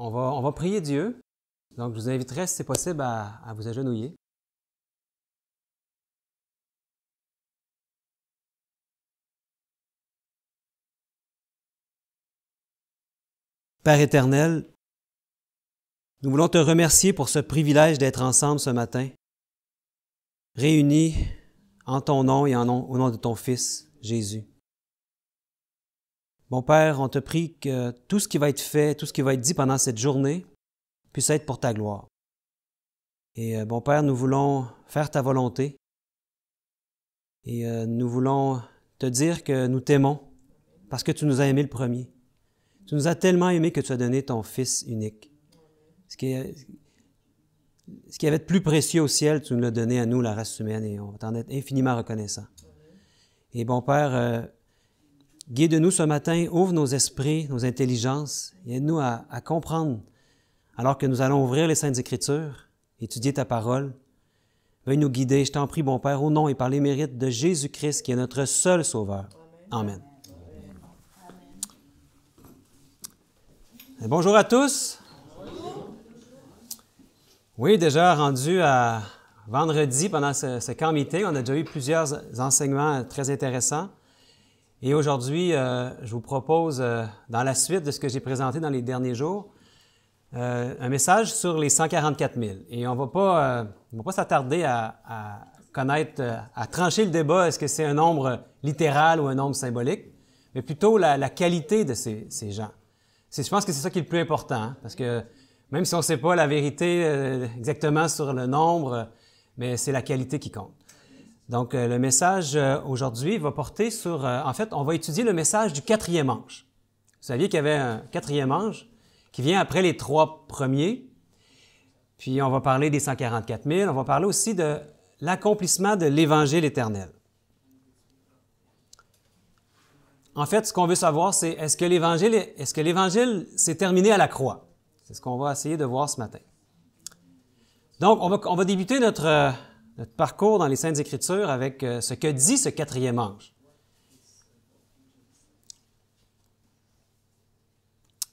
On va prier Dieu. Donc, je vous inviterai, si c'est possible, à vous agenouiller. Père éternel, nous voulons te remercier pour ce privilège d'être ensemble ce matin, réunis en ton nom et au nom de ton Fils, Jésus. Bon Père, on te prie que tout ce qui va être fait, tout ce qui va être dit pendant cette journée puisse être pour ta gloire. Et bon Père, nous voulons faire ta volonté et nous voulons te dire que nous t'aimons parce que tu nous as aimés le premier. Tu nous as tellement aimés que tu as donné ton Fils unique. Ce qui y avait de plus précieux au ciel, tu nous l'as donné à nous, la race humaine, et on va t'en être infiniment reconnaissant. Et bon Père, guide-nous ce matin, ouvre nos esprits, nos intelligences, et aide-nous à comprendre, alors que nous allons ouvrir les Saintes Écritures, étudier ta parole. Veuille nous guider, je t'en prie, bon Père, au nom et par les mérites de Jésus-Christ, qui est notre seul Sauveur. Amen. Bonjour à tous. Oui, déjà rendu à vendredi pendant ce camp meeting, on a déjà eu plusieurs enseignements très intéressants. Et aujourd'hui, je vous propose, dans la suite de ce que j'ai présenté dans les derniers jours, un message sur les 144 000. Et on ne va pas s'attarder à connaître, à trancher le débat, est-ce que c'est un nombre littéral ou un nombre symbolique, mais plutôt la qualité de ces gens. Je pense que c'est ça qui est le plus important, hein, parce que même si on ne sait pas la vérité exactement sur le nombre, mais c'est la qualité qui compte. Donc, le message aujourd'hui va porter sur... en fait, on va étudier le message du 4e ange. Vous saviez qu'il y avait un 4e ange qui vient après les 3 premiers. Puis, on va parler des 144 000. On va parler aussi de l'accomplissement de l'Évangile éternel. En fait, ce qu'on veut savoir, c'est est-ce que l'Évangile s'est terminé à la croix? C'est ce qu'on va essayer de voir ce matin. Donc, on va débuter notre parcours dans les Saintes Écritures avec ce que dit ce 4e ange.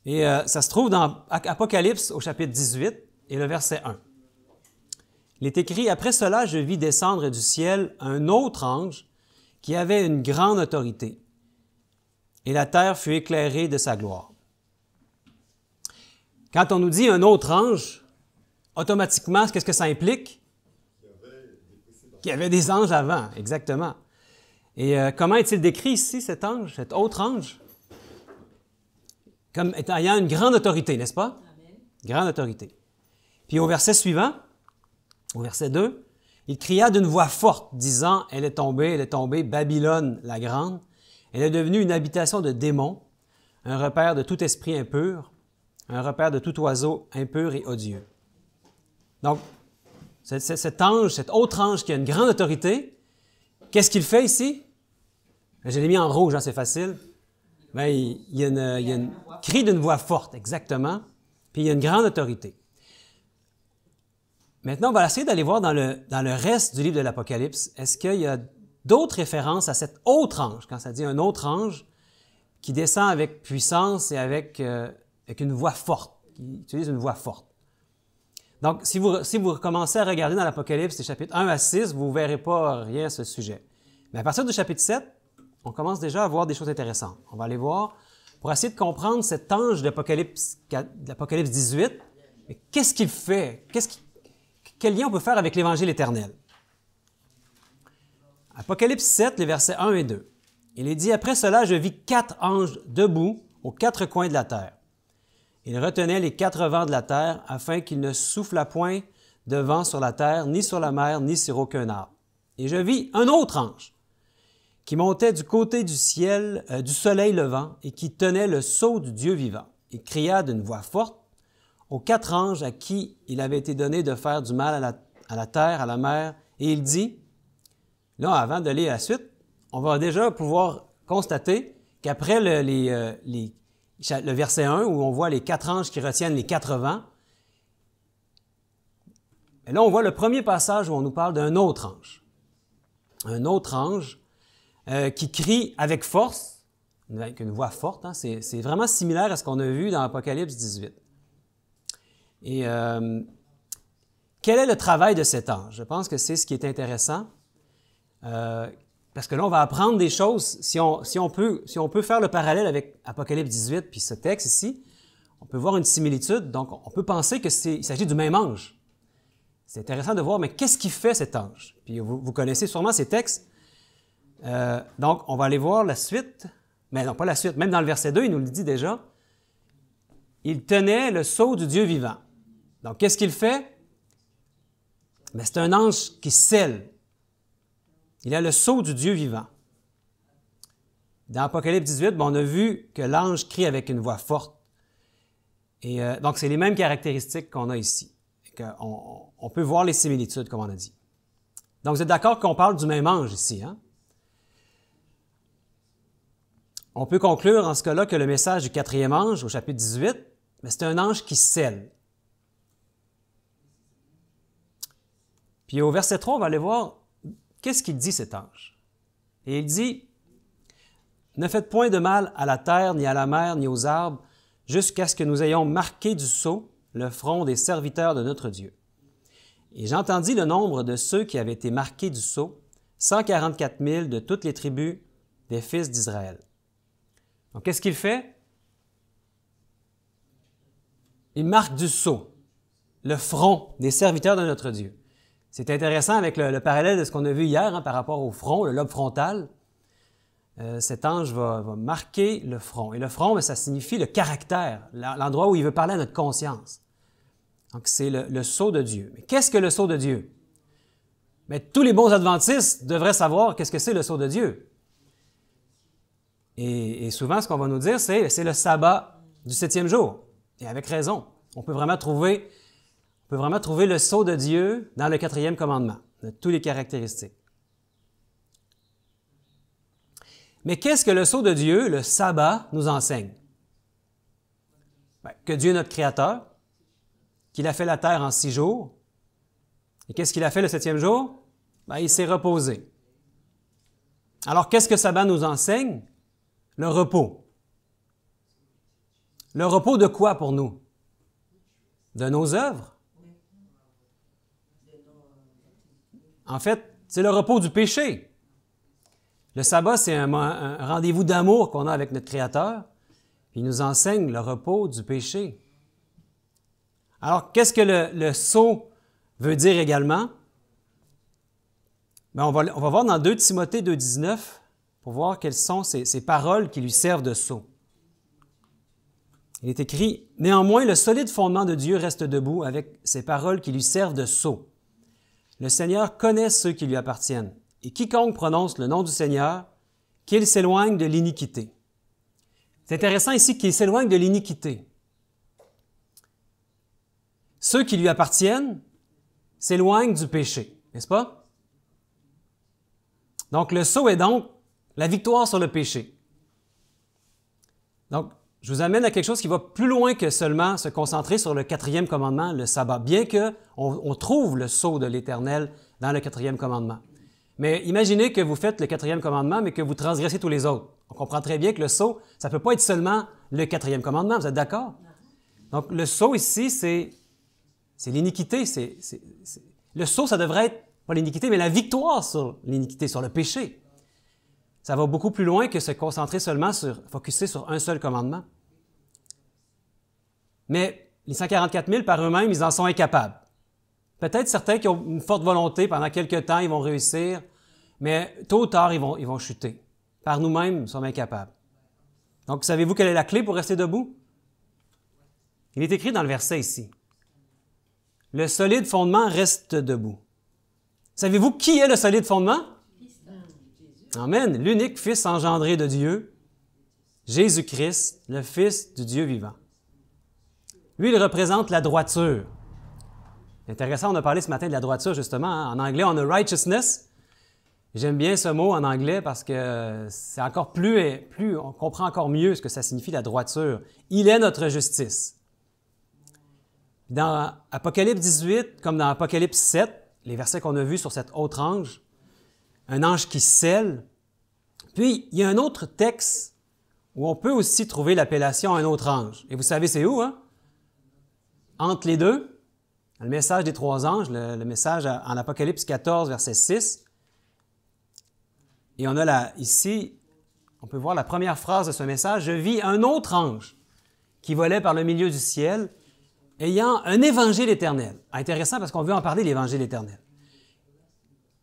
Et ça se trouve dans Apocalypse au chapitre 18 et le verset 1. Il est écrit « Après cela, je vis descendre du ciel un autre ange qui avait une grande autorité. Et la terre fut éclairée de sa gloire. » Quand on nous dit un autre ange, automatiquement, qu'est-ce que ça implique? Qu'il y avait des anges avant, exactement. Et comment est-il décrit ici, cet ange, cet autre ange? Comme ayant une grande autorité, n'est-ce pas? Amen. Grande autorité. Puis au verset suivant, au verset 2, il cria d'une voix forte, disant, elle est tombée, Babylone la grande. Elle est devenue une habitation de démons, un repère de tout esprit impur, un repère de tout oiseau impur et odieux. Donc, cet ange, cet autre ange qui a une grande autorité, qu'est-ce qu'il fait ici? Je l'ai mis en rouge, hein, c'est facile. Bien, il y a une cri d'une voix forte, exactement, puis il y a une grande autorité. Maintenant, on va essayer d'aller voir dans le reste du livre de l'Apocalypse, est-ce qu'il y a d'autres références à cet autre ange, quand ça dit un autre ange, qui descend avec puissance et avec une voix forte, qui utilise une voix forte. Donc, si vous commencez à regarder dans l'Apocalypse, les chapitres 1 à 6, vous ne verrez pas rien à ce sujet. Mais à partir du chapitre 7, on commence déjà à voir des choses intéressantes. On va aller voir, pour essayer de comprendre cet ange d'Apocalypse 18, mais qu'est-ce qu'il fait? Quel lien on peut faire avec l'Évangile éternel? Apocalypse 7, les versets 1 et 2. Il est dit, « Après cela, je vis 4 anges debout aux 4 coins de la terre. Ils retenaient les 4 vents de la terre afin qu'il ne soufflât point de vent sur la terre, ni sur la mer, ni sur aucun arbre. Et je vis un autre ange qui montait du côté du ciel, du soleil levant et qui tenait le sceau du Dieu vivant. Il cria d'une voix forte aux 4 anges à qui il avait été donné de faire du mal à la terre, à la mer, et il dit, là, avant de lire la suite, on va déjà pouvoir constater qu'après le verset 1, où on voit les 4 anges qui retiennent les 4 vents, et là, on voit le premier passage où on nous parle d'un autre ange. Un autre ange qui crie avec force, avec une voix forte, hein, c'est vraiment similaire à ce qu'on a vu dans Apocalypse 18. Et quel est le travail de cet ange? Je pense que c'est ce qui est intéressant. Parce que là, on va apprendre des choses. Si on peut faire le parallèle avec Apocalypse 18 puis ce texte ici, on peut voir une similitude. Donc, on peut penser qu'il s'agit du même ange. C'est intéressant de voir, mais qu'est-ce qui fait cet ange? Puis vous connaissez sûrement ces textes. Donc, on va aller voir la suite. Mais non, pas la suite. Même dans le verset 2, il nous le dit déjà. Il tenait le sceau du Dieu vivant. Donc, qu'est-ce qu'il fait? Mais c'est un ange qui scelle. Il a le sceau du Dieu vivant. Dans Apocalypse 18, on a vu que l'ange crie avec une voix forte. Et donc, c'est les mêmes caractéristiques qu'on a ici. On peut voir les similitudes, comme on a dit. Donc, vous êtes d'accord qu'on parle du même ange ici, hein? On peut conclure en ce cas-là que le message du quatrième ange, au chapitre 18, mais c'est un ange qui scelle. Puis au verset 3, on va aller voir qu'est-ce qu'il dit cet ange. Et il dit, « Ne faites point de mal à la terre, ni à la mer, ni aux arbres, jusqu'à ce que nous ayons marqué du sceau le front des serviteurs de notre Dieu. Et j'entendis le nombre de ceux qui avaient été marqués du sceau, 144 000 de toutes les tribus des fils d'Israël. » Donc, qu'est-ce qu'il fait? Il marque du sceau, le front des serviteurs de notre Dieu. C'est intéressant avec le parallèle de ce qu'on a vu hier hein, par rapport au front, le lobe frontal. Cet ange va marquer le front. Et le front, ça signifie le caractère, l'endroit où il veut parler à notre conscience. Donc, c'est le sceau de Dieu. Mais qu'est-ce que le sceau de Dieu? Mais tous les bons adventistes devraient savoir qu'est-ce que c'est le sceau de Dieu. Et souvent, ce qu'on va nous dire, c'est le sabbat du 7e jour. Et avec raison. On peut vraiment trouver le sceau de Dieu dans le 4e commandement, de toutes les caractéristiques. Mais qu'est-ce que le sceau de Dieu, le sabbat, nous enseigne? Bien, que Dieu est notre Créateur, qu'il a fait la terre en 6 jours. Et qu'est-ce qu'il a fait le 7e jour? Bien, il s'est reposé. Alors, qu'est-ce que le sabbat nous enseigne? Le repos. Le repos de quoi pour nous? De nos œuvres. En fait, c'est le repos du péché. Le sabbat, c'est un rendez-vous d'amour qu'on a avec notre Créateur. Il nous enseigne le repos du péché. Alors, qu'est-ce que le sceau veut dire également? Bien, on va voir dans 2 Timothée 2,19 pour voir quelles sont ces paroles qui lui servent de sceau. Il est écrit, « Néanmoins, le solide fondement de Dieu reste debout avec ces paroles qui lui servent de sceau. Le Seigneur connaît ceux qui lui appartiennent, et quiconque prononce le nom du Seigneur, qu'il s'éloigne de l'iniquité. » C'est intéressant ici qu'il s'éloigne de l'iniquité. Ceux qui lui appartiennent s'éloignent du péché, n'est-ce pas? Donc, le sceau est donc la victoire sur le péché. Donc, je vous amène à quelque chose qui va plus loin que seulement se concentrer sur le 4e commandement, le sabbat, bien qu'on trouve le sceau de l'Éternel dans le 4e commandement. Mais imaginez que vous faites le 4e commandement, mais que vous transgressez tous les autres. On comprend très bien que le sceau, ça ne peut pas être seulement le 4e commandement, vous êtes d'accord? Donc, le sceau ici, c'est l'iniquité. Le sceau, ça devrait être, pas l'iniquité, mais la victoire sur l'iniquité, sur le péché. Ça va beaucoup plus loin que se concentrer seulement focusser sur un seul commandement. Mais les 144 000 par eux-mêmes, ils en sont incapables. Peut-être certains qui ont une forte volonté, pendant quelques temps, ils vont réussir, mais tôt ou tard, ils vont chuter. Par nous-mêmes, nous sommes incapables. Donc, savez-vous quelle est la clé pour rester debout? Il est écrit dans le verset ici. Le solide fondement reste debout. Savez-vous qui est le solide fondement? Amen. L'unique Fils engendré de Dieu, Jésus-Christ, le Fils du Dieu vivant. Lui, il représente la droiture. Intéressant, on a parlé ce matin de la droiture, justement. Hein? En anglais, on a righteousness. J'aime bien ce mot en anglais parce que c'est encore on comprend encore mieux ce que ça signifie, la droiture. Il est notre justice. Dans Apocalypse 18, comme dans Apocalypse 7, les versets qu'on a vus sur cet autre ange, un ange qui scelle. Puis, il y a un autre texte où on peut aussi trouver l'appellation un autre ange. Et vous savez c'est où, hein? entre les deux, le message des trois anges, le message en Apocalypse 14, verset 6. Et on a ici, on peut voir la première phrase de ce message. « Je vis un autre ange qui volait par le milieu du ciel, ayant un évangile éternel. » Intéressant parce qu'on veut en parler, l'évangile éternel.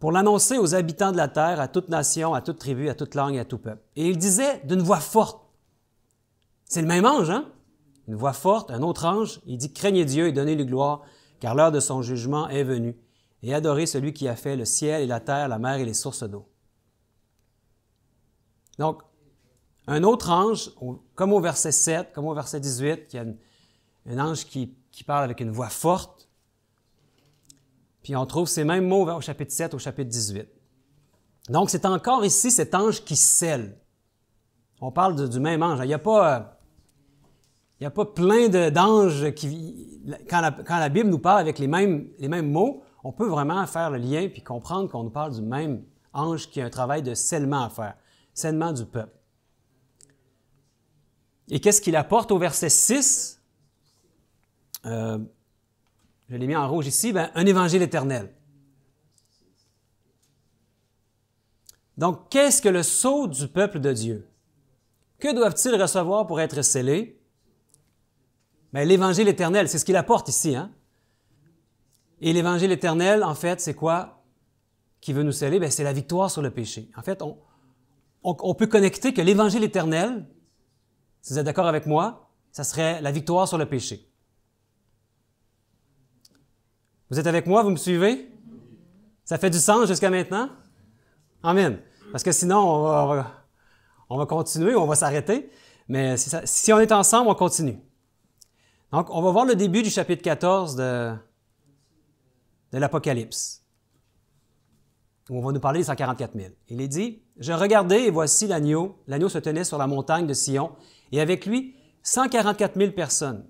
Pour l'annoncer aux habitants de la terre, à toute nation, à toute tribu, à toute langue et à tout peuple. Et il disait d'une voix forte. C'est le même ange, hein? Une voix forte, un autre ange. Il dit « Craignez Dieu et donnez-lui gloire, car l'heure de son jugement est venue. Et adorez celui qui a fait le ciel et la terre, la mer et les sources d'eau. » Donc, un autre ange, comme au verset 7, comme au verset 18, il y a un ange qui parle avec une voix forte. Puis on trouve ces mêmes mots au chapitre 7, au chapitre 18. Donc, c'est encore ici cet ange qui scelle. On parle du même ange. Il n'y a pas plein d'anges qui... Quand la Bible nous parle avec les mêmes mots, on peut vraiment faire le lien puis comprendre qu'on nous parle du même ange qui a un travail de scellement à faire, scellement du peuple. Et qu'est-ce qu'il apporte au verset 6? Je l'ai mis en rouge ici, un évangile éternel. Donc, qu'est-ce que le sceau du peuple de Dieu? Que doivent-ils recevoir pour être scellés? L'évangile éternel, c'est ce qu'il apporte ici. Hein? Et l'évangile éternel, en fait, c'est quoi qui veut nous sceller? C'est la victoire sur le péché. En fait, on peut connecter que l'évangile éternel, si vous êtes d'accord avec moi, ça serait la victoire sur le péché. Vous êtes avec moi? Vous me suivez? Ça fait du sens jusqu'à maintenant? Amen. Parce que sinon, on va continuer, on va s'arrêter. Mais si on est ensemble, on continue. Donc, on va voir le début du chapitre 14 de l'Apocalypse, où on va nous parler des 144 000. Il est dit, « Je regardais et voici l'agneau. L'agneau se tenait sur la montagne de Sion, et avec lui 144 000 personnes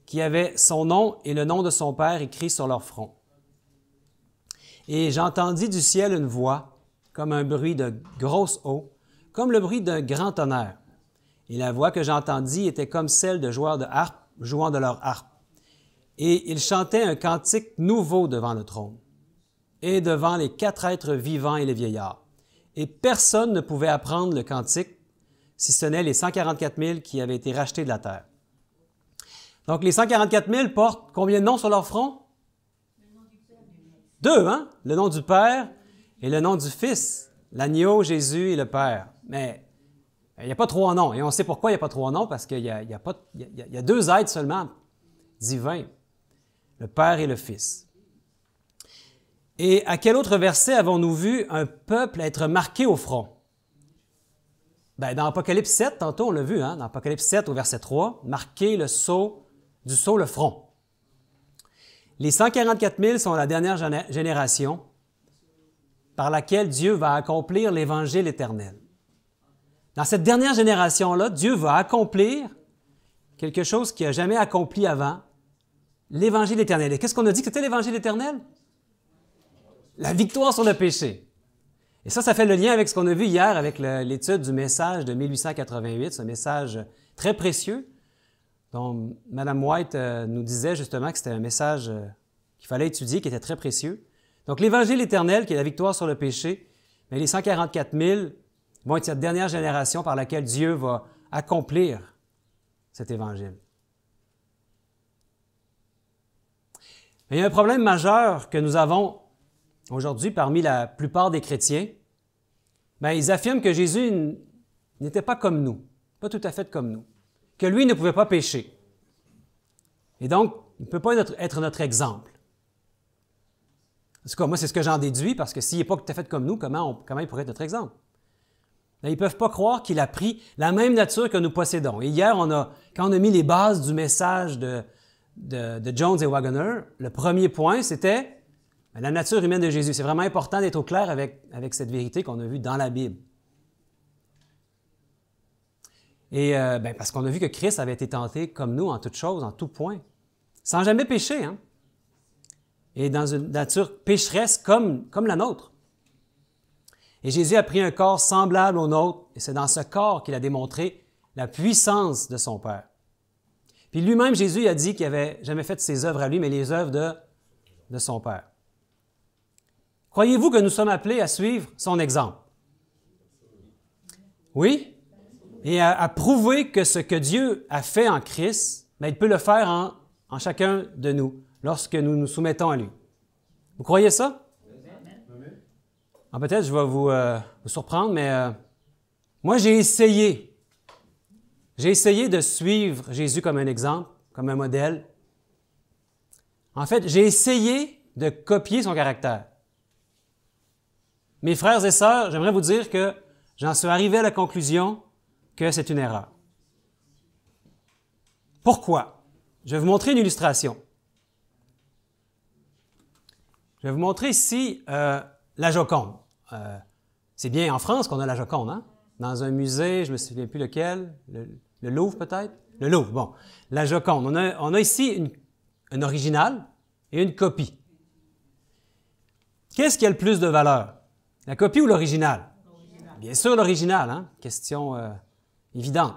qui avaient son nom et le nom de son Père écrits sur leur front. Et j'entendis du ciel une voix, comme un bruit de grosse eau, comme le bruit d'un grand tonnerre. Et la voix que j'entendis était comme celle de joueurs de harpe jouant de leur harpe. Et ils chantaient un cantique nouveau devant le trône, et devant les 4 êtres vivants et les vieillards. Et personne ne pouvait apprendre le cantique, si ce n'est les 144 000 qui avaient été rachetés de la terre. » Donc, les 144 000 portent combien de noms sur leur front? 2, hein? Le nom du Père et le nom du Fils. L'agneau, Jésus et le Père. Mais il n'y a pas 3 noms. Et on sait pourquoi il n'y a pas 3 noms, parce qu'il y a 2 êtres seulement divins. Le Père et le Fils. Et à quel autre verset avons-nous vu un peuple être marqué au front? Dans Apocalypse 7, tantôt on l'a vu, hein? Dans Apocalypse 7 au verset 3, marqué du sceau, le front. Les 144 000 sont la dernière génération par laquelle Dieu va accomplir l'Évangile éternel. Dans cette dernière génération-là, Dieu va accomplir quelque chose qu'il n'a jamais accompli avant, l'Évangile éternel. Et qu'est-ce qu'on a dit que c'était l'Évangile éternel? La victoire sur le péché. Et ça fait le lien avec ce qu'on a vu hier avec l'étude du message de 1888, ce message très précieux dont Mme White nous disait justement que c'était un message qu'il fallait étudier, qui était très précieux. Donc l'Évangile éternel, qui est la victoire sur le péché, mais les 144 000 vont être cette dernière génération par laquelle Dieu va accomplir cet Évangile. Mais il y a un problème majeur que nous avons aujourd'hui parmi la plupart des chrétiens. Ils affirment que Jésus n'était pas comme nous, pas tout à fait comme nous, que lui ne pouvait pas pécher. Et donc, il ne peut pas être notre exemple. En tout cas, moi, c'est ce que j'en déduis, parce que s'il n'est pas tout à fait comme nous, comment il pourrait être notre exemple? Ils ne peuvent pas croire qu'il a pris la même nature que nous possédons. Et hier, quand on a mis les bases du message de Jones et Waggoner, le premier point, c'était la nature humaine de Jésus. C'est vraiment important d'être au clair avec cette vérité qu'on a vue dans la Bible. Et parce qu'on a vu que Christ avait été tenté comme nous en toutes choses, en tout point, sans jamais pécher, hein? Et dans une nature pécheresse comme la nôtre. Et Jésus a pris un corps semblable au nôtre, et c'est dans ce corps qu'il a démontré la puissance de son Père. Puis lui-même, Jésus, il a dit qu'il n'avait jamais fait ses œuvres à lui, mais les œuvres de son Père. Croyez-vous que nous sommes appelés à suivre son exemple? Oui? Et à prouver que ce que Dieu a fait en Christ, bien, il peut le faire en chacun de nous, lorsque nous nous soumettons à lui. Vous croyez ça? Peut-être je vais vous surprendre, mais moi, j'ai essayé. J'ai essayé de suivre Jésus comme un exemple, comme un modèle. En fait, j'ai essayé de copier son caractère. Mes frères et sœurs, j'aimerais vous dire que j'en suis arrivé à la conclusion que c'est une erreur. Pourquoi? Je vais vous montrer une illustration. Je vais vous montrer ici la Joconde. C'est bien en France qu'on a la Joconde, hein? Dans un musée, je ne me souviens plus lequel, le Louvre peut-être? Le Louvre, bon. La Joconde. On a ici une originale et une copie. Qu'est-ce qui a le plus de valeur? La copie ou l'original? Bien sûr l'original, hein? Question évidente.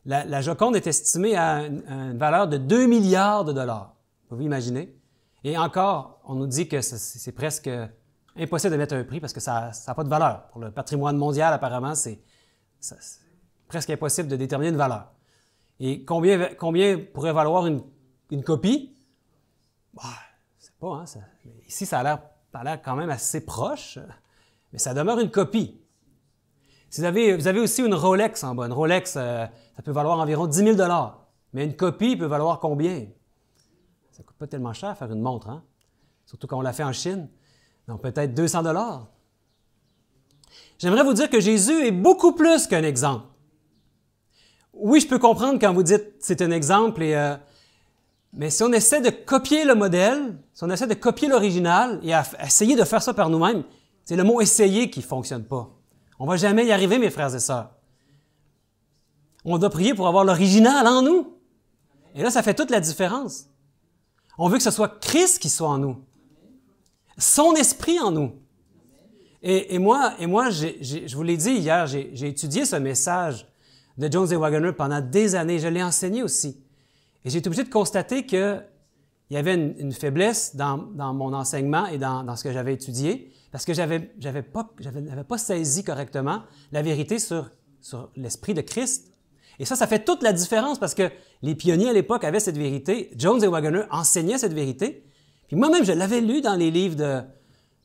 La Joconde est estimée à une valeur de 2 milliards de dollars. Vous imaginer? Et encore, on nous dit que c'est presque impossible de mettre un prix parce que ça n'a pas de valeur. Pour le patrimoine mondial, apparemment, c'est presque impossible de déterminer une valeur. Et combien pourrait valoir une copie? Bah, je ne sais pas. Hein, ici, ça a l'air quand même assez proche, mais ça demeure une copie. Si vous avez aussi une Rolex en bas. Une Rolex, ça peut valoir environ 10 000 $. Mais une copie peut valoir combien? Ça ne coûte pas tellement cher faire une montre, hein? Surtout quand on l'a fait en Chine. Donc peut-être 200 $. J'aimerais vous dire que Jésus est beaucoup plus qu'un exemple. Oui, je peux comprendre quand vous dites c'est un exemple, mais si on essaie de copier le modèle, si on essaie de copier l'original et essayer de faire ça par nous-mêmes, c'est le mot « essayer » qui ne fonctionne pas. On ne va jamais y arriver, mes frères et sœurs. On doit prier pour avoir l'original en nous. Et là, ça fait toute la différence. On veut que ce soit Christ qui soit en nous. Son esprit en nous. Et moi, je vous l'ai dit hier, j'ai étudié ce message de Jones et Waggoner pendant des années. Je l'ai enseigné aussi. Et j'ai été obligé de constater qu'il y avait une faiblesse dans mon enseignement et dans ce que j'avais étudié, parce que j'avais pas saisi correctement la vérité sur l'esprit de Christ. Et ça fait toute la différence parce que les pionniers à l'époque avaient cette vérité. Jones et Waggoner enseignaient cette vérité. Puis moi-même, je l'avais lu dans les livres de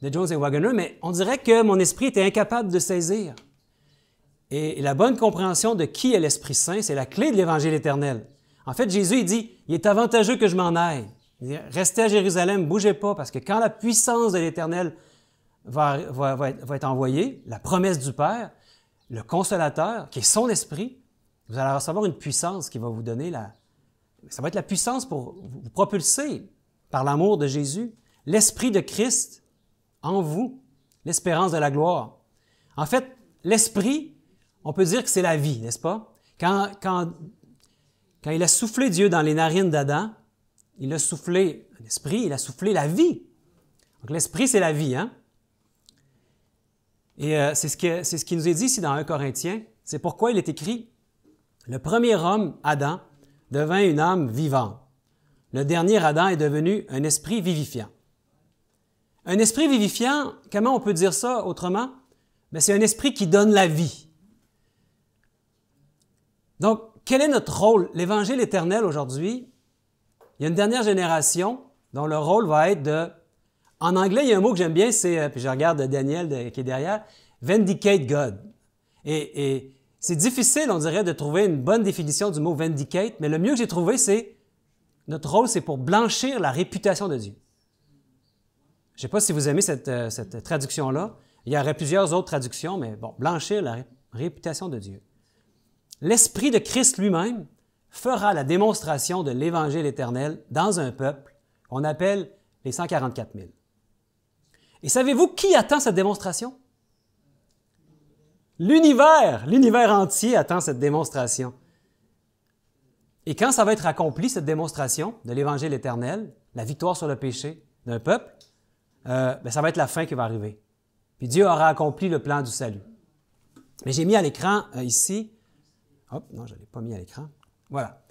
Jones et Waggoner, mais on dirait que mon esprit était incapable de saisir. Et la bonne compréhension de qui est l'Esprit Saint, c'est la clé de l'Évangile éternel. En fait, Jésus, il dit, il est avantageux que je m'en aille. Il dit, restez à Jérusalem, bougez pas, parce que quand la puissance de l'Éternel va être envoyée, la promesse du Père, le Consolateur, qui est son Esprit, vous allez recevoir une puissance qui va vous donner ça va être la puissance pour vous propulser par l'amour de Jésus, l'Esprit de Christ en vous, l'espérance de la gloire. En fait, l'Esprit, on peut dire que c'est la vie, n'est-ce pas? Quand il a soufflé Dieu dans les narines d'Adam, il a soufflé l'Esprit, il a soufflé la vie. Donc l'Esprit, c'est la vie, hein? Et c'est ce qui nous est dit ici dans 1 Corinthiens. C'est pourquoi il est écrit « Le premier homme, Adam, devint une âme vivante. Le dernier Adam est devenu un esprit vivifiant. » Un esprit vivifiant, comment on peut dire ça autrement? Bien, c'est un esprit qui donne la vie. Donc, quel est notre rôle? L'Évangile éternel aujourd'hui, il y a une dernière génération dont le rôle va être de... En anglais, il y a un mot que j'aime bien, c'est, puis je regarde Daniel qui est derrière, « vindicate God ». Et c'est difficile, on dirait, de trouver une bonne définition du mot « vindicate », mais le mieux que j'ai trouvé, c'est, notre rôle, c'est pour blanchir la réputation de Dieu. Je ne sais pas si vous aimez cette traduction-là. Il y aurait plusieurs autres traductions, mais bon, blanchir la réputation de Dieu. L'Esprit de Christ lui-même fera la démonstration de l'Évangile éternel dans un peuple qu'on appelle les 144 000. Et savez-vous qui attend cette démonstration? L'univers entier attend cette démonstration. Et quand ça va être accompli, cette démonstration de l'Évangile éternel, la victoire sur le péché d'un peuple, ça va être la fin qui va arriver. Puis Dieu aura accompli le plan du salut. Mais j'ai mis à l'écran ici, hop, non, je ne l'ai pas mis à l'écran, voilà.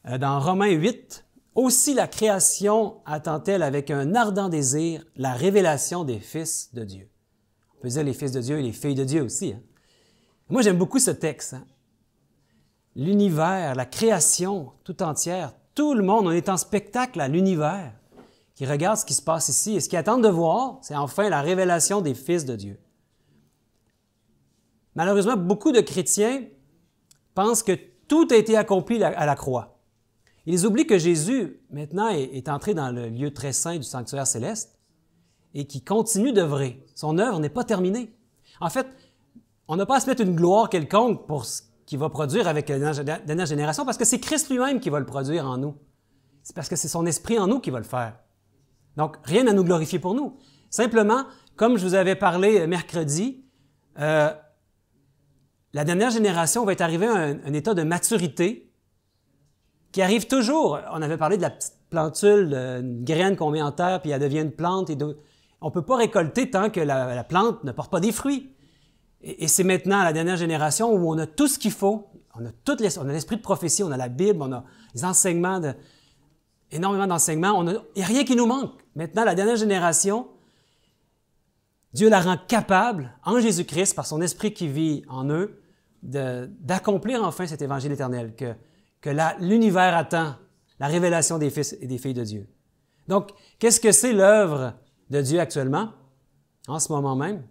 Dans Romains 8, « Aussi la création attend-elle avec un ardent désir la révélation des fils de Dieu. » On peut dire les fils de Dieu et les filles de Dieu aussi. Hein? Moi, j'aime beaucoup ce texte. Hein? L'univers, la création tout entière, tout le monde, on est en spectacle à l'univers qui regarde ce qui se passe ici. Et ce qu'ils attendent de voir, c'est enfin la révélation des fils de Dieu. Malheureusement, beaucoup de chrétiens pensent que tout a été accompli à la croix. Ils oublient que Jésus, maintenant, est entré dans le lieu très saint du sanctuaire céleste et qui continue d'œuvrer. Son œuvre n'est pas terminée. En fait, on n'a pas à se mettre une gloire quelconque pour ce qu'il va produire avec la dernière génération parce que c'est Christ lui-même qui va le produire en nous. C'est parce que c'est son esprit en nous qui va le faire. Donc, rien à nous glorifier pour nous. Simplement, comme je vous avais parlé mercredi, la dernière génération va être arrivée à un état de maturité qui arrive toujours. On avait parlé de la petite plantule, une graine qu'on met en terre, puis elle devient une plante. On ne peut pas récolter tant que la plante ne porte pas des fruits. Et c'est maintenant la dernière génération où on a tout ce qu'il faut. On a l'esprit de prophétie, on a la Bible, on a les enseignements, énormément d'enseignements. Il n'y a rien qui nous manque. Maintenant, la dernière génération, Dieu la rend capable, en Jésus-Christ, par son esprit qui vit en eux, d'accomplir enfin cet évangile éternel, que l'univers attend, la révélation des fils et des filles de Dieu. Donc, qu'est-ce que c'est l'œuvre de Dieu actuellement, en ce moment même?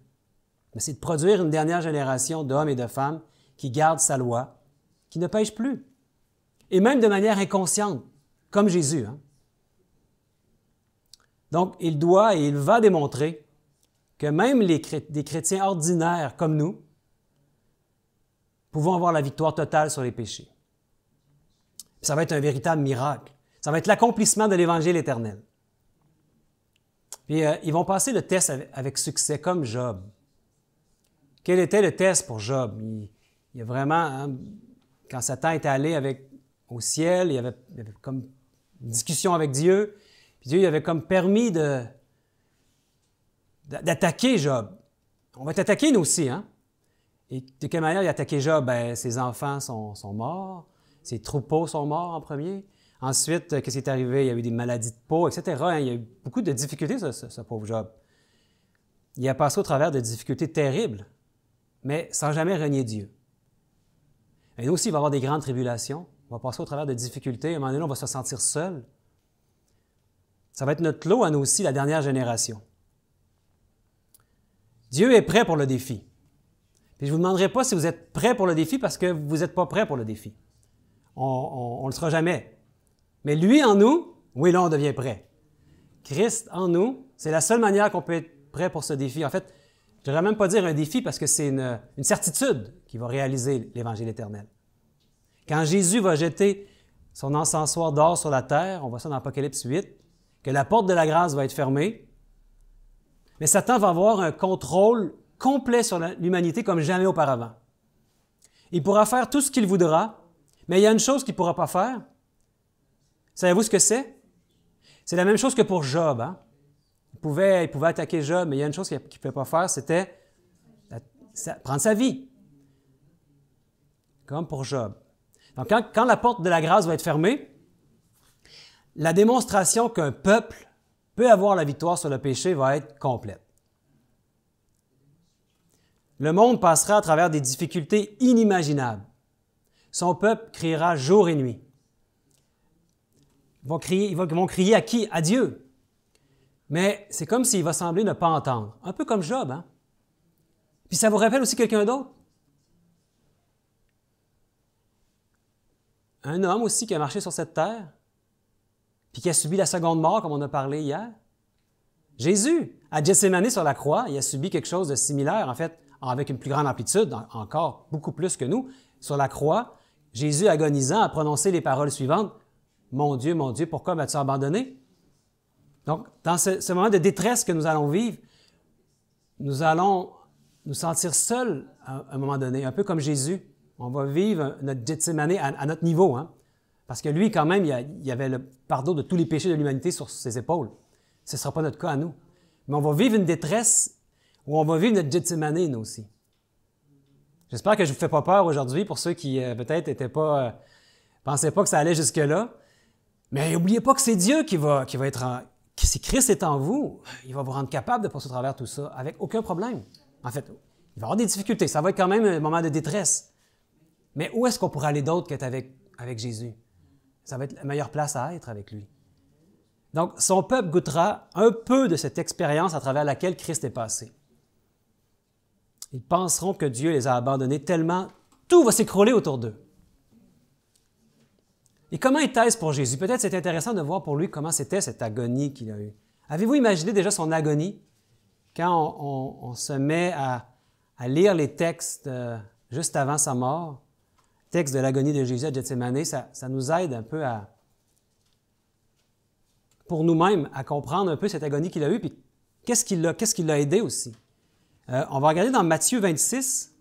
C'est de produire une dernière génération d'hommes et de femmes qui gardent sa loi, qui ne pêchent plus, et même de manière inconsciente, comme Jésus. Hein? Donc, il doit et il va démontrer que même des chrétiens ordinaires comme nous pouvons avoir la victoire totale sur les péchés. Puis ça va être un véritable miracle. Ça va être l'accomplissement de l'Évangile éternel. Puis ils vont passer le test avec succès, comme Job. Quel était le test pour Job? Il y a vraiment, hein, quand Satan était allé au ciel, il y avait comme une discussion avec Dieu, puis Dieu il avait comme permis d'attaquer Job. On va t'attaquer nous aussi, hein? Et de quelle manière il a attaqué Job? Ben, ses enfants sont morts, ses troupeaux sont morts en premier. Ensuite, qu'est-ce qui est arrivé? Il y a eu des maladies de peau, etc. Hein? Il y a eu beaucoup de difficultés, ce pauvre Job. Il a passé au travers de difficultés terribles, mais sans jamais renier Dieu. Et nous aussi, il va y avoir des grandes tribulations. On va passer au travers de difficultés. À un moment donné, on va se sentir seul. Ça va être notre lot à nous aussi, la dernière génération. Dieu est prêt pour le défi. Puis je ne vous demanderai pas si vous êtes prêt pour le défi parce que vous n'êtes pas prêt pour le défi. On ne le sera jamais. Mais lui en nous, oui, là, on devient prêt. Christ en nous, c'est la seule manière qu'on peut être prêt pour ce défi. En fait, je ne devrais même pas dire un défi parce que c'est une certitude qui va réaliser l'Évangile éternel. Quand Jésus va jeter son encensoir d'or sur la terre, on voit ça dans Apocalypse 8, que la porte de la grâce va être fermée, mais Satan va avoir un contrôle complet sur l'humanité comme jamais auparavant. Il pourra faire tout ce qu'il voudra, mais il y a une chose qu'il ne pourra pas faire. Savez-vous ce que c'est? C'est la même chose que pour Job. Hein? Il pouvait attaquer Job, mais il y a une chose qu'il ne pouvait pas faire, c'était prendre sa vie. Comme pour Job. Donc, quand la porte de la grâce va être fermée, la démonstration qu'un peuple peut avoir la victoire sur le péché va être complète. Le monde passera à travers des difficultés inimaginables. Son peuple criera jour et nuit. Ils vont crier à qui? À Dieu. Mais c'est comme s'il va sembler ne pas entendre. Un peu comme Job, hein? Puis ça vous rappelle aussi quelqu'un d'autre? Un homme aussi qui a marché sur cette terre, puis qui a subi la seconde mort, comme on a parlé hier. Jésus, à Gethsémani sur la croix, il a subi quelque chose de similaire, en fait, avec une plus grande amplitude, encore beaucoup plus que nous. Sur la croix, Jésus, agonisant, a prononcé les paroles suivantes. « Mon Dieu, pourquoi m'as-tu abandonné? » Donc, dans ce moment de détresse que nous allons vivre, nous allons nous sentir seuls à un moment donné, un peu comme Jésus. On va vivre notre Gethsémani à notre niveau, hein? Parce que lui, quand même, il y avait le pardon de tous les péchés de l'humanité sur ses épaules. Ce ne sera pas notre cas à nous. Mais on va vivre une détresse où on va vivre notre Gethsémani, nous aussi. J'espère que je ne vous fais pas peur aujourd'hui pour ceux qui peut-être n'étaient pas pensaient pas que ça allait jusque-là. Mais n'oubliez pas que c'est Dieu qui va être si Christ est en vous, il va vous rendre capable de passer au travers de tout ça avec aucun problème. En fait, il va y avoir des difficultés. Ça va être quand même un moment de détresse. Mais où est-ce qu'on pourrait aller d'autre qu'être avec Jésus? Ça va être la meilleure place à être avec lui. Donc, son peuple goûtera un peu de cette expérience à travers laquelle Christ est passé. Ils penseront que Dieu les a abandonnés tellement tout va s'écrouler autour d'eux. Et comment était-ce pour Jésus? Peut-être c'est intéressant de voir pour lui comment c'était cette agonie qu'il a eue. Avez-vous imaginé déjà son agonie quand on se met à lire les textes juste avant sa mort, texte de l'agonie de Jésus à Gethsémani, ça nous aide un peu pour nous-mêmes à comprendre un peu cette agonie qu'il a eue, puis qu'est-ce qui l'a aidé aussi. On va regarder dans Matthieu 26.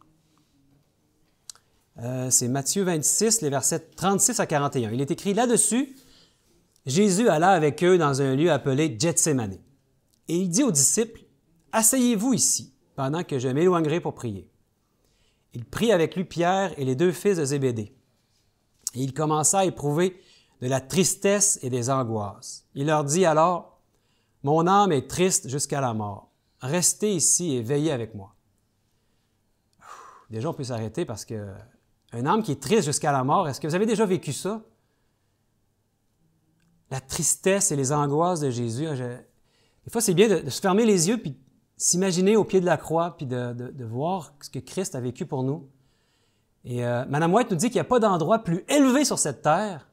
C'est Matthieu 26, les versets 36 à 41. Il est écrit là-dessus, « Jésus alla avec eux dans un lieu appelé Gethsémani. Et il dit aux disciples, « Asseyez-vous ici, pendant que je m'éloignerai pour prier. » Il prit avec lui Pierre et les 2 fils de Zébédée. Et il commença à éprouver de la tristesse et des angoisses. Il leur dit alors, « Mon âme est triste jusqu'à la mort. Restez ici et veillez avec moi. » Déjà, on peut s'arrêter parce que un âme qui est triste jusqu'à la mort, est-ce que vous avez déjà vécu ça? La tristesse et les angoisses de Jésus. Des fois, c'est bien de se fermer les yeux puis s'imaginer au pied de la croix puis de voir ce que Christ a vécu pour nous. Et Mme White nous dit qu'il n'y a pas d'endroit plus élevé sur cette terre.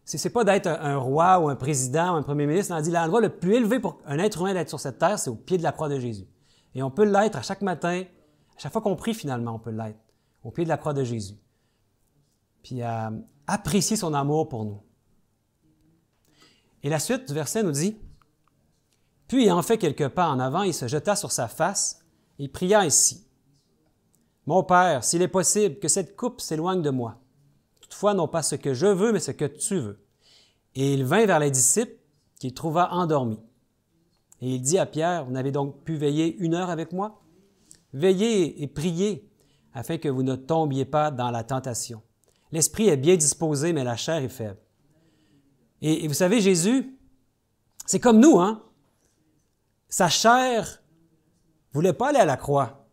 Ce n'est pas d'être un roi ou un président ou un premier ministre. Elle dit l'endroit le plus élevé pour un être humain d'être sur cette terre, c'est au pied de la croix de Jésus. Et on peut l'être à chaque matin, à chaque fois qu'on prie finalement, on peut l'être au pied de la croix de Jésus. Puis apprécier son amour pour nous. Et la suite du verset nous dit, « Puis ayant fait quelques pas en avant, il se jeta sur sa face et pria ainsi. « Mon Père, s'il est possible, que cette coupe s'éloigne de moi. Toutefois, non pas ce que je veux, mais ce que tu veux. » Et il vint vers les disciples, qu'il trouva endormis. Et il dit à Pierre, « Vous n'avez donc pu veiller 1 heure avec moi? Veillez et priez, afin que vous ne tombiez pas dans la tentation. L'esprit est bien disposé, mais la chair est faible. » Et vous savez, Jésus, c'est comme nous, hein? Sa chair ne voulait pas aller à la croix.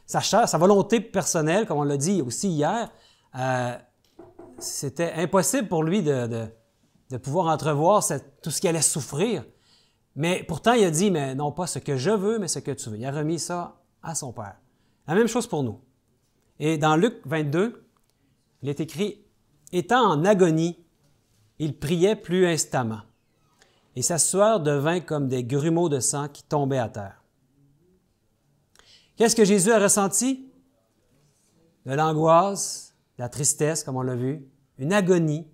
Sa chair, sa volonté personnelle, comme on l'a dit aussi hier, c'était impossible pour lui de pouvoir entrevoir tout ce qui allait souffrir. Mais pourtant, il a dit, mais non pas ce que je veux, mais ce que tu veux. Il a remis ça à son Père. La même chose pour nous. Et dans Luc 22, il est écrit, « Étant en agonie, il priait plus instamment, et sa sueur devint comme des grumeaux de sang qui tombaient à terre. » Qu'est-ce que Jésus a ressenti? De l'angoisse, de la tristesse, comme on l'a vu, une agonie,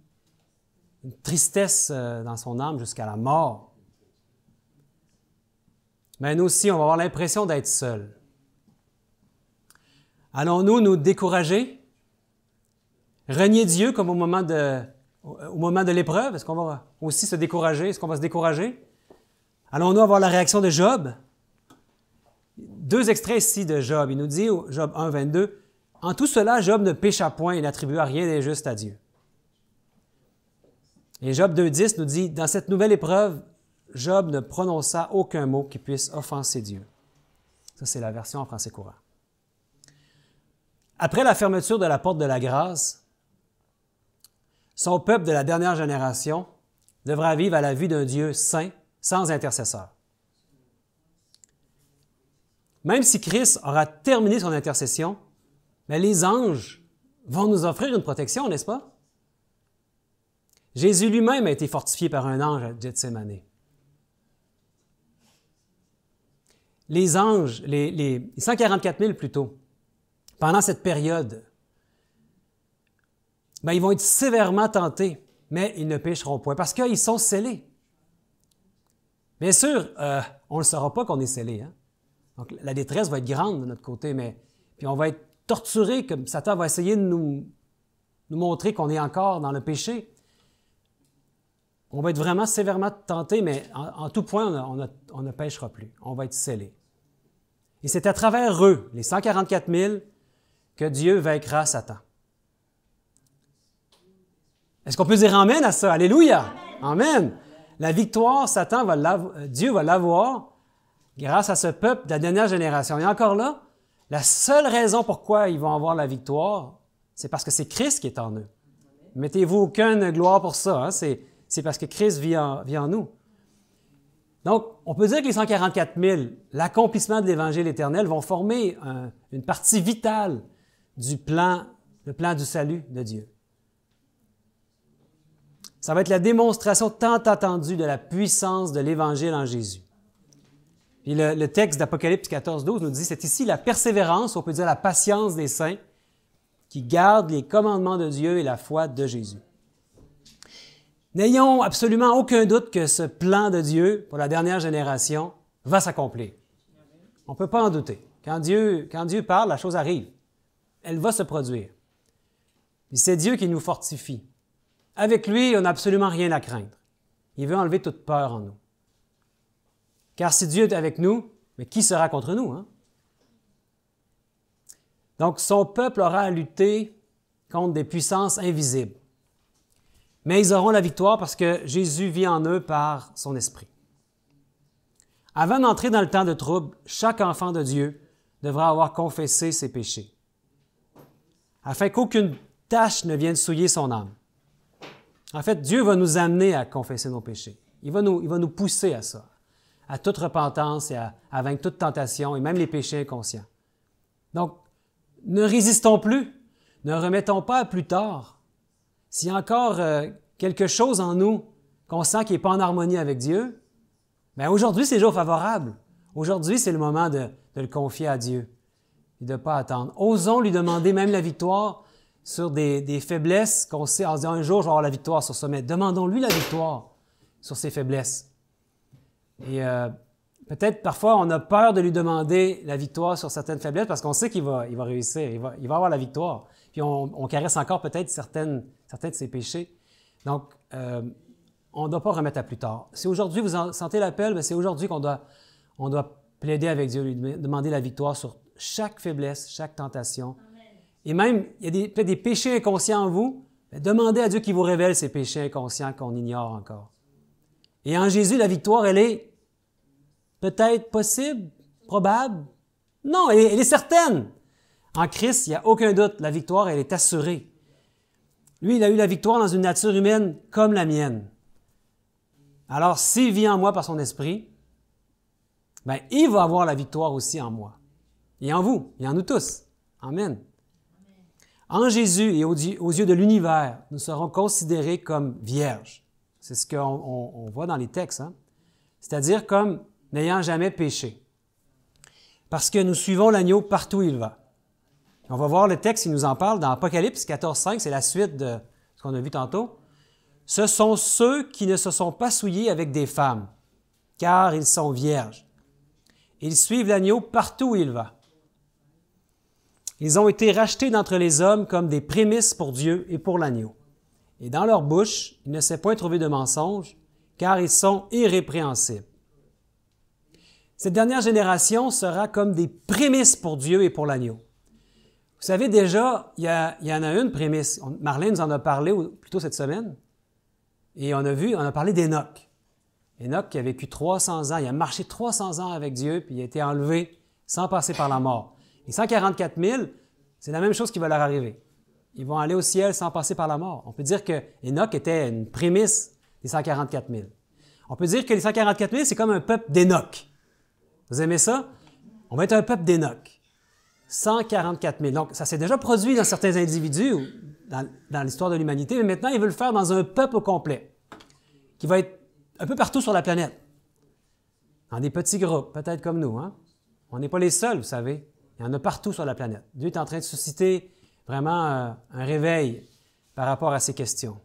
une tristesse dans son âme jusqu'à la mort. Mais nous aussi, on va avoir l'impression d'être seuls. Allons-nous nous décourager? Renier Dieu comme au moment de l'épreuve? Est-ce qu'on va aussi se décourager? Est-ce qu'on va se décourager? Allons-nous avoir la réaction de Job? 2 extraits ici de Job. Il nous dit, Job 1, 22, « En tout cela, Job ne pécha point et n'attribua rien d'injuste à Dieu. » Et Job 2, 10 nous dit, « Dans cette nouvelle épreuve, Job ne prononça aucun mot qui puisse offenser Dieu. » Ça, c'est la version en français courant. Après la fermeture de la porte de la grâce, son peuple de la dernière génération devra vivre à la vue d'un Dieu saint, sans intercesseur. Même si Christ aura terminé son intercession, mais les anges vont nous offrir une protection, n'est-ce pas? Jésus lui-même a été fortifié par un ange à Gethsémani. Les anges, les 144 000 plutôt, pendant cette période, ils vont être sévèrement tentés, mais ils ne pécheront point, parce qu'ils sont scellés. Bien sûr, on ne le saura pas qu'on est scellé. Hein? Donc, la détresse va être grande de notre côté, puis on va être torturé, comme Satan va essayer de nous montrer qu'on est encore dans le péché. On va être vraiment sévèrement tenté, mais en tout point, on ne péchera plus. On va être scellé. Et c'est à travers eux, les 144 000, que Dieu vaincra Satan. Est-ce qu'on peut dire amen à ça? Alléluia! Amen! La victoire, Dieu va l'avoir grâce à ce peuple de la dernière génération. Et encore là, la seule raison pourquoi ils vont avoir la victoire, c'est parce que c'est Christ qui est en eux. Mettez-vous aucune gloire pour ça. Hein? C'est parce que Christ vit en nous. Donc, on peut dire que les 144 000, l'accomplissement de l'Évangile éternel, vont former une partie vitale du plan du salut de Dieu. Ça va être la démonstration tant attendue de la puissance de l'Évangile en Jésus. Puis le texte d'Apocalypse 14-12 nous dit, c'est ici la persévérance, on peut dire la patience des saints, qui gardent les commandements de Dieu et la foi de Jésus. N'ayons absolument aucun doute que ce plan de Dieu pour la dernière génération va s'accomplir. On ne peut pas en douter. Quand Dieu parle, la chose arrive. Elle va se produire. Et c'est Dieu qui nous fortifie. Avec lui, on n'a absolument rien à craindre. Il veut enlever toute peur en nous. Car si Dieu est avec nous, mais qui sera contre nous? Hein? Donc, son peuple aura à lutter contre des puissances invisibles. Mais ils auront la victoire parce que Jésus vit en eux par son esprit. Avant d'entrer dans le temps de trouble, chaque enfant de Dieu devra avoir confessé ses péchés, afin qu'aucune tache ne vienne souiller son âme. En fait, Dieu va nous amener à confesser nos péchés. Il va nous pousser à ça, à toute repentance et à vaincre toute tentation et même les péchés inconscients. Donc, ne résistons plus, ne remettons pas à plus tard. S'il y a encore quelque chose en nous qu'on sent qui n'est pas en harmonie avec Dieu, bien aujourd'hui, c'est le jour favorable. Aujourd'hui, c'est le moment de le confier à Dieu et de ne pas attendre. Osons lui demander même la victoire sur des faiblesses qu'on sait en se disant un jour, je vais avoir la victoire sur ça. Mais demandons-lui la victoire sur ses faiblesses. Et peut-être parfois, on a peur de lui demander la victoire sur certaines faiblesses parce qu'on sait qu'il va réussir, il va avoir la victoire. Puis on caresse encore peut-être certains de ses péchés. Donc, on ne doit pas remettre à plus tard. Si aujourd'hui vous en sentez l'appel, bien, c'est aujourd'hui qu'on doit plaider avec Dieu, lui demander la victoire sur chaque faiblesse, chaque tentation. Et même, il y a peut-être des péchés inconscients en vous, bien, demandez à Dieu qu'il vous révèle ces péchés inconscients qu'on ignore encore. Et en Jésus, la victoire, elle est peut-être possible, probable. Non, elle est certaine. En Christ, il n'y a aucun doute, la victoire, elle est assurée. Lui, il a eu la victoire dans une nature humaine comme la mienne. Alors, s'il vit en moi par son esprit, bien, il va avoir la victoire aussi en moi. Et en vous, et en nous tous. Amen. En Jésus et aux yeux de l'univers, nous serons considérés comme vierges. C'est ce qu'on voit dans les textes. Hein? C'est-à-dire comme n'ayant jamais péché. Parce que nous suivons l'agneau partout où il va. On va voir le texte, il nous en parle dans Apocalypse 14.5, c'est la suite de ce qu'on a vu tantôt. Ce sont ceux qui ne se sont pas souillés avec des femmes, car ils sont vierges. Ils suivent l'agneau partout où il va. Ils ont été rachetés d'entre les hommes comme des prémices pour Dieu et pour l'agneau. Et dans leur bouche, il ne s'est point trouvé de mensonge, car ils sont irrépréhensibles. Cette dernière génération sera comme des prémices pour Dieu et pour l'agneau. Vous savez déjà, il y en a une prémisse. Marlène nous en a parlé plus tôt cette semaine. Et on a parlé d'Hénoch. Hénoch qui a vécu 300 ans, il a marché 300 ans avec Dieu, puis il a été enlevé sans passer par la mort. Les 144 000, c'est la même chose qui va leur arriver. Ils vont aller au ciel sans passer par la mort. On peut dire que Hénoch était une prémisse des 144 000. On peut dire que les 144 000, c'est comme un peuple d'Hénoch. Vous aimez ça? On va être un peuple d'Hénoch. 144 000. Donc, ça s'est déjà produit dans certains individus dans l'histoire de l'humanité, mais maintenant, il veut le faire dans un peuple au complet, qui va être un peu partout sur la planète, dans des petits groupes, peut-être comme nous. Hein? On n'est pas les seuls, vous savez. Il y en a partout sur la planète. Dieu est en train de susciter vraiment un réveil par rapport à ces questions.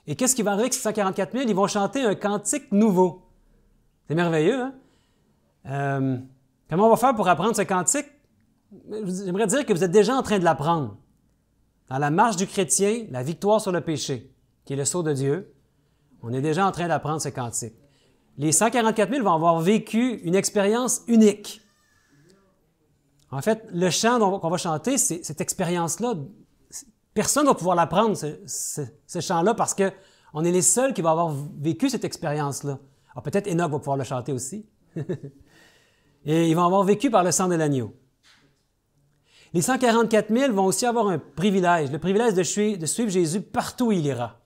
Et qu'est-ce qui va arriver avec ces 144 000? Ils vont chanter un cantique nouveau. C'est merveilleux, hein? Comment on va faire pour apprendre ce cantique? J'aimerais dire que vous êtes déjà en train de l'apprendre. Dans la marche du chrétien, la victoire sur le péché, qui est le sceau de Dieu, on est déjà en train d'apprendre ce cantique. Les 144 000 vont avoir vécu une expérience unique. En fait, le chant qu'on va chanter, cette expérience-là, Personne ne va pouvoir l'apprendre, ce chant-là, parce qu'on est les seuls qui vont avoir vécu cette expérience-là. Alors peut-être Enoch va pouvoir le chanter aussi. Et ils vont avoir vécu par le sang de l'agneau. Les 144 000 vont aussi avoir un privilège, le privilège de suivre Jésus partout où il ira.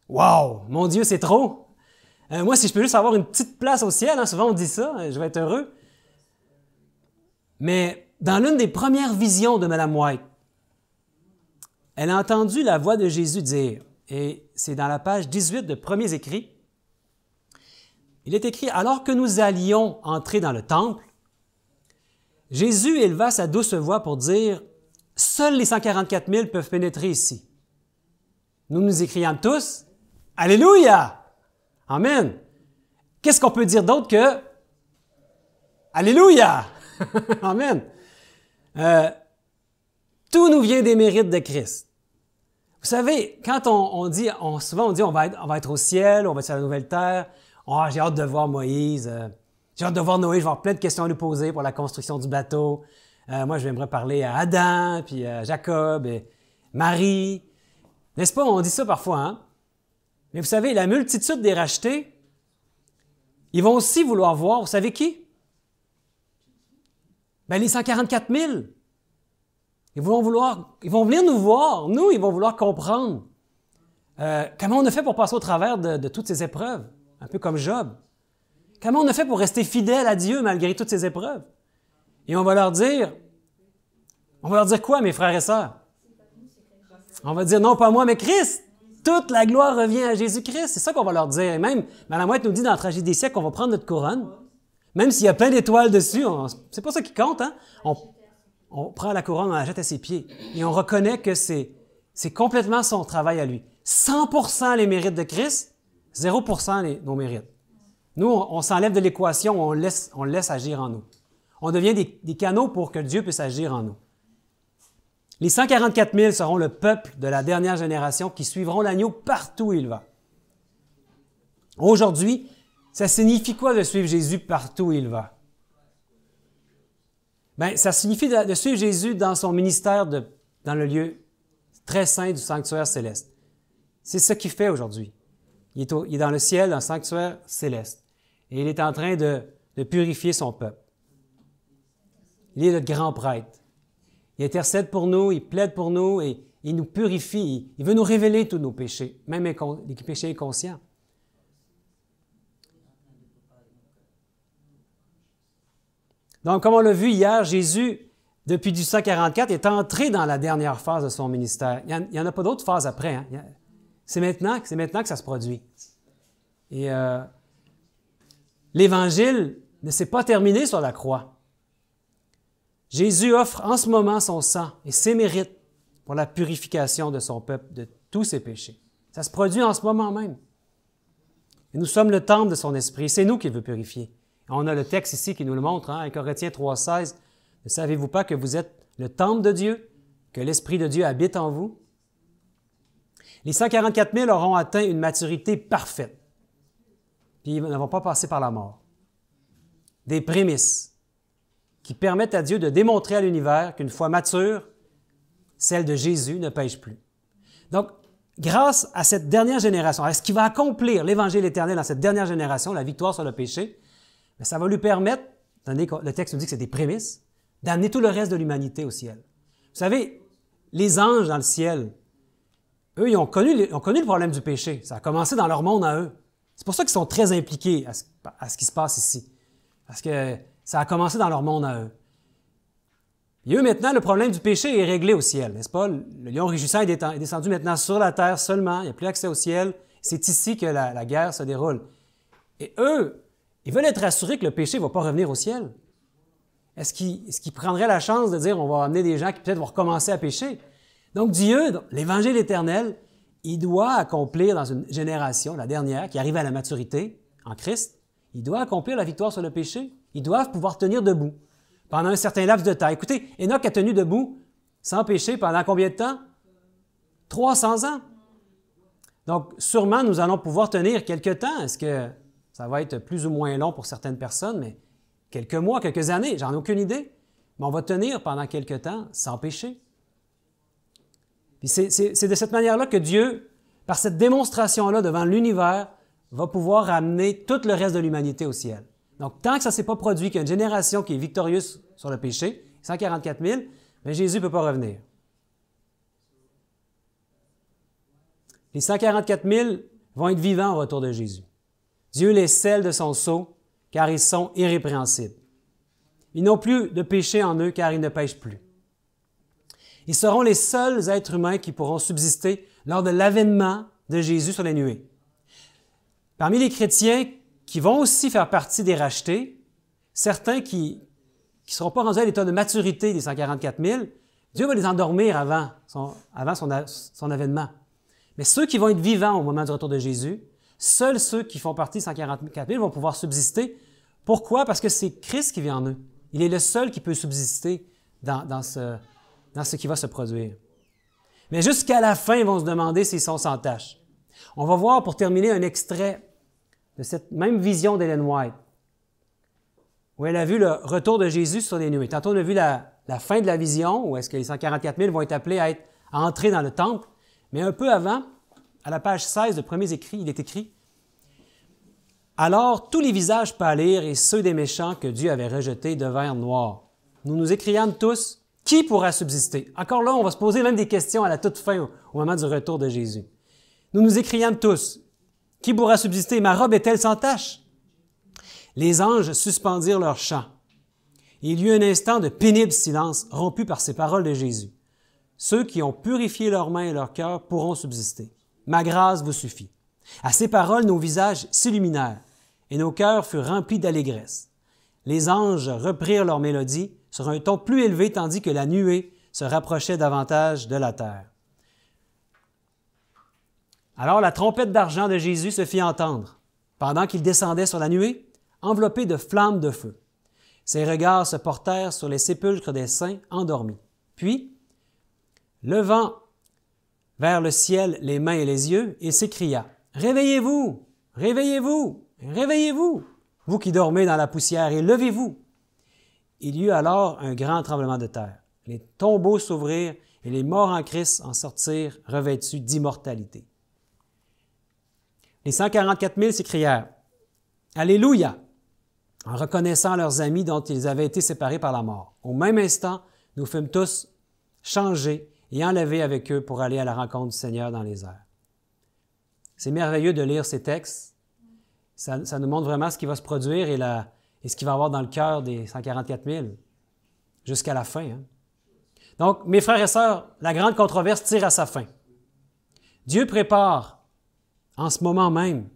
Wow! Mon Dieu, c'est trop! Moi, si je peux juste avoir une petite place au ciel, hein, souvent on dit ça, je vais être heureux. Mais dans l'une des premières visions de Mme White, elle a entendu la voix de Jésus dire, et c'est dans la page 18 de Premiers Écrits, il est écrit « Alors que nous allions entrer dans le temple, Jésus éleva sa douce voix pour dire « Seuls les 144 000 peuvent pénétrer ici. » Nous nous écrions tous « Alléluia! Amen! » Qu'est-ce qu'on peut dire d'autre que « Alléluia! » Amen! Tout nous vient des mérites de Christ. Vous savez, quand souvent on dit on va être au ciel, on va être sur la nouvelle terre, oh, j'ai hâte de voir Moïse, j'ai hâte de voir Noé, je vais avoir plein de questions à lui poser pour la construction du bateau. Moi, je vais parler à Adam, puis à Jacob, et Marie. N'est-ce pas? On dit ça parfois, hein? Mais vous savez, la multitude des rachetés, ils vont aussi vouloir voir, vous savez qui? Ben, les 144 000. Ils vont venir nous voir, ils vont vouloir comprendre comment on a fait pour passer au travers de toutes ces épreuves, un peu comme Job. Comment on a fait pour rester fidèle à Dieu malgré toutes ces épreuves? Et on va leur dire quoi, mes frères et sœurs? On va dire, non, pas moi, mais Christ! Toute la gloire revient à Jésus-Christ. C'est ça qu'on va leur dire. Et même, Mme White nous dit dans la Tragédie des siècles qu'on va prendre notre couronne, même s'il y a plein d'étoiles dessus, c'est pas ça qui compte, hein? On prend la couronne, on la jette à ses pieds. Et on reconnaît que c'est complètement son travail à lui. 100% les mérites de Christ, 0% nos mérites. Nous, on s'enlève de l'équation, on le laisse agir en nous. On devient des canaux pour que Dieu puisse agir en nous. Les 144 000 seront le peuple de la dernière génération qui suivront l'agneau partout où il va. Aujourd'hui, ça signifie quoi de suivre Jésus partout où il va? Bien, ça signifie de suivre Jésus dans son ministère dans le lieu très saint du sanctuaire céleste. C'est ce qu'il fait aujourd'hui. Il est dans le ciel, dans le sanctuaire céleste. Et il est en train de purifier son peuple. Il est notre grand prêtre. Il intercède pour nous, il plaide pour nous et il nous purifie. Il veut nous révéler tous nos péchés, même les péchés inconscients. Donc, comme on l'a vu hier, Jésus, depuis 1844, est entré dans la dernière phase de son ministère. Il n'y en a pas d'autre phase après. Hein? C'est maintenant que ça se produit. Et l'Évangile ne s'est pas terminé sur la croix. Jésus offre en ce moment son sang et ses mérites pour la purification de son peuple de tous ses péchés. Ça se produit en ce moment même. Et nous sommes le temple de son esprit. C'est nous qu'il veut purifier. On a le texte ici qui nous le montre, hein, 1 Corinthiens 3,16. Ne savez-vous pas que vous êtes le temple de Dieu, que l'Esprit de Dieu habite en vous? Les 144 000 auront atteint une maturité parfaite. Puis ils ne vont pas passer par la mort. Des prémices qui permettent à Dieu de démontrer à l'univers qu'une foi mature, celle de Jésus, ne pêche plus. Donc, grâce à cette dernière génération, à ce qui va accomplir l'Évangile éternel dans cette dernière génération, la victoire sur le péché, bien, ça va lui permettre, le texte nous dit que c'est des prémices, d'amener tout le reste de l'humanité au ciel. Vous savez, les anges dans le ciel, eux, ils ont connu le problème du péché. Ça a commencé dans leur monde à eux. C'est pour ça qu'ils sont très impliqués à ce qui se passe ici. Parce que ça a commencé dans leur monde à eux. Et eux, maintenant, le problème du péché est réglé au ciel, n'est-ce pas? Le lion rugissant est descendu maintenant sur la terre seulement. Il n'y a plus accès au ciel. C'est ici que la guerre se déroule. Et eux, ils veulent être assurés que le péché ne va pas revenir au ciel. Est-ce qu'ils prendraient la chance de dire on va amener des gens qui peut-être vont recommencer à pécher? Donc Dieu, l'Évangile éternel, il doit accomplir dans une génération, la dernière, qui arrive à la maturité en Christ, il doit accomplir la victoire sur le péché. Ils doivent pouvoir tenir debout pendant un certain laps de temps. Écoutez, Enoch a tenu debout sans péché pendant combien de temps? 300 ans. Donc, sûrement, nous allons pouvoir tenir quelque temps. Est-ce que ça va être plus ou moins long pour certaines personnes, mais quelques mois, quelques années, j'en ai aucune idée. Mais on va tenir pendant quelque temps sans péché. Puis c'est de cette manière-là que Dieu, par cette démonstration-là devant l'univers, va pouvoir amener tout le reste de l'humanité au ciel. Donc, tant que ça ne s'est pas produit, qu'il y a une génération qui est victorieuse sur le péché, 144 000, mais Jésus ne peut pas revenir. Les 144 000 vont être vivants au retour de Jésus. Dieu les scelle de son sceau, car ils sont irrépréhensibles. Ils n'ont plus de péché en eux, car ils ne péchent plus. Ils seront les seuls êtres humains qui pourront subsister lors de l'avènement de Jésus sur les nuées. Parmi les chrétiens qui vont aussi faire partie des rachetés, certains qui ne seront pas rendus à l'état de maturité des 144 000, Dieu va les endormir avant son avènement. Mais ceux qui vont être vivants au moment du retour de Jésus, seuls ceux qui font partie des 144 000 vont pouvoir subsister. Pourquoi? Parce que c'est Christ qui vit en eux. Il est le seul qui peut subsister dans ce qui va se produire. Mais jusqu'à la fin, ils vont se demander s'ils sont sans tache. On va voir pour terminer un extrait de cette même vision d'Ellen White, où elle a vu le retour de Jésus sur les nuées. Tantôt, on a vu la fin de la vision, où est-ce que les 144 000 vont être appelés à entrer dans le temple. Mais un peu avant, à la page 16 de Premiers Écrits, il est écrit « Alors tous les visages pâlirent et ceux des méchants que Dieu avait rejetés devinrent noirs. Nous nous écriâmes tous, qui pourra subsister? » Encore là, on va se poser même des questions à la toute fin, au moment du retour de Jésus. Nous nous écriâmes tous, qui pourra subsister? Ma robe est-elle sans tache? Les anges suspendirent leur chant. Il y eut un instant de pénible silence rompu par ces paroles de Jésus. Ceux qui ont purifié leurs mains et leur cœur pourront subsister. Ma grâce vous suffit. À ces paroles, nos visages s'illuminèrent et nos cœurs furent remplis d'allégresse. Les anges reprirent leur mélodie sur un ton plus élevé tandis que la nuée se rapprochait davantage de la terre. Alors la trompette d'argent de Jésus se fit entendre pendant qu'il descendait sur la nuée, enveloppé de flammes de feu. Ses regards se portèrent sur les sépulcres des saints endormis. Puis, levant vers le ciel les mains et les yeux, il s'écria « Réveillez-vous! Réveillez-vous! Réveillez-vous! Vous qui dormez dans la poussière, et levez-vous! » Il y eut alors un grand tremblement de terre. Les tombeaux s'ouvrirent et les morts en Christ en sortirent revêtus d'immortalité. Les 144 000 s'écrièrent « Alléluia !» en reconnaissant leurs amis dont ils avaient été séparés par la mort. Au même instant, nous fûmes tous changés et enlevés avec eux pour aller à la rencontre du Seigneur dans les airs. C'est merveilleux de lire ces textes. Ça nous montre vraiment ce qui va se produire et ce qu'il va y avoir dans le cœur des 144 000 jusqu'à la fin. Hein? Donc, mes frères et sœurs, la grande controverse tire à sa fin. Dieu prépare en ce moment même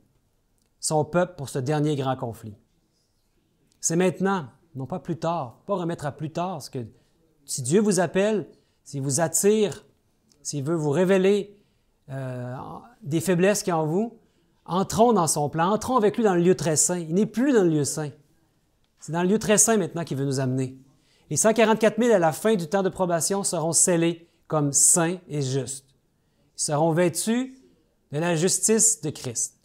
son peuple pour ce dernier grand conflit. C'est maintenant, non pas plus tard, pas remettre à plus tard, parce que si Dieu vous appelle, s'il vous attire, s'il veut vous révéler des faiblesses qu'il y a en vous, entrons dans son plan, entrons avec lui dans le lieu très saint. Il n'est plus dans le lieu saint. C'est dans le lieu très saint maintenant qu'il veut nous amener. Les 144 000 à la fin du temps de probation seront scellés comme saints et justes. Ils seront vêtus de la justice de Christ.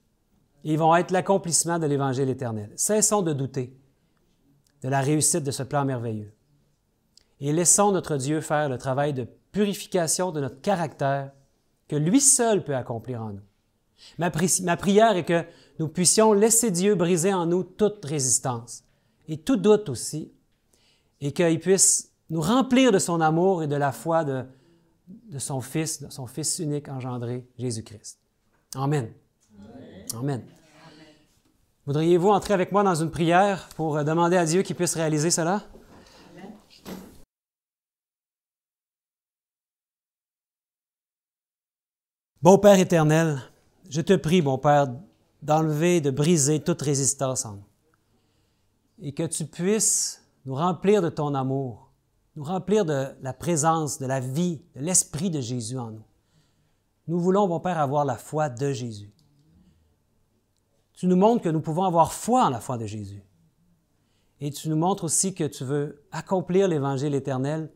Et ils vont être l'accomplissement de l'Évangile éternel. Cessons de douter de la réussite de ce plan merveilleux. Et laissons notre Dieu faire le travail de purification de notre caractère que lui seul peut accomplir en nous. Ma prière est que nous puissions laisser Dieu briser en nous toute résistance et tout doute aussi, et qu'il puisse nous remplir de son amour et de la foi de son Fils unique engendré, Jésus-Christ. Amen. Amen. Voudriez-vous entrer avec moi dans une prière pour demander à Dieu qu'il puisse réaliser cela? Bon Père éternel, je te prie, mon Père, d'enlever, de briser toute résistance en nous. Et que tu puisses nous remplir de ton amour, nous remplir de la présence, de la vie, de l'Esprit de Jésus en nous. Nous voulons, mon Père, avoir la foi de Jésus. Tu nous montres que nous pouvons avoir foi en la foi de Jésus. Et tu nous montres aussi que tu veux accomplir l'Évangile éternel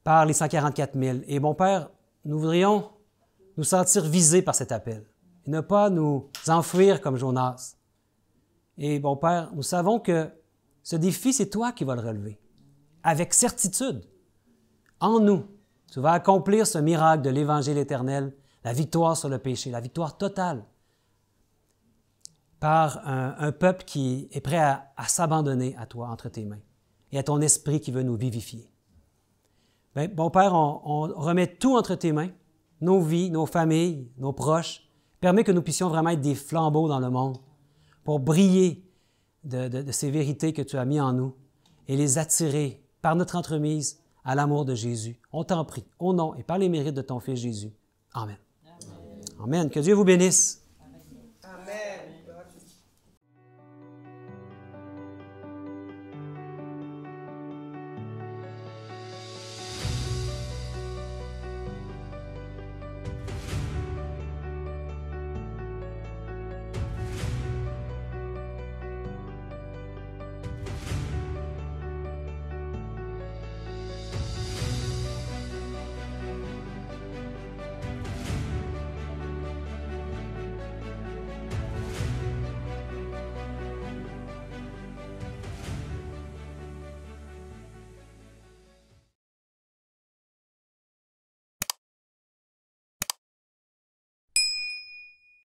par les 144 000. Et mon Père, nous voudrions nous sentir visés par cet appel et ne pas nous enfuir comme Jonas. Et bon Père, nous savons que ce défi, c'est toi qui vas le relever, avec certitude. En nous, Tu vas accomplir ce miracle de l'Évangile éternel, la victoire sur le péché, la victoire totale, par un peuple qui est prêt à s'abandonner à toi entre tes mains et à ton esprit qui veut nous vivifier. Bien, bon Père, on remet tout entre tes mains, nos vies, nos familles, nos proches. Permets que nous puissions vraiment être des flambeaux dans le monde pour briller de ces vérités que tu as mis en nous et les attirer par notre entremise à l'amour de Jésus. On t'en prie, au nom et par les mérites de ton Fils Jésus. Amen. Amen. Que Dieu vous bénisse.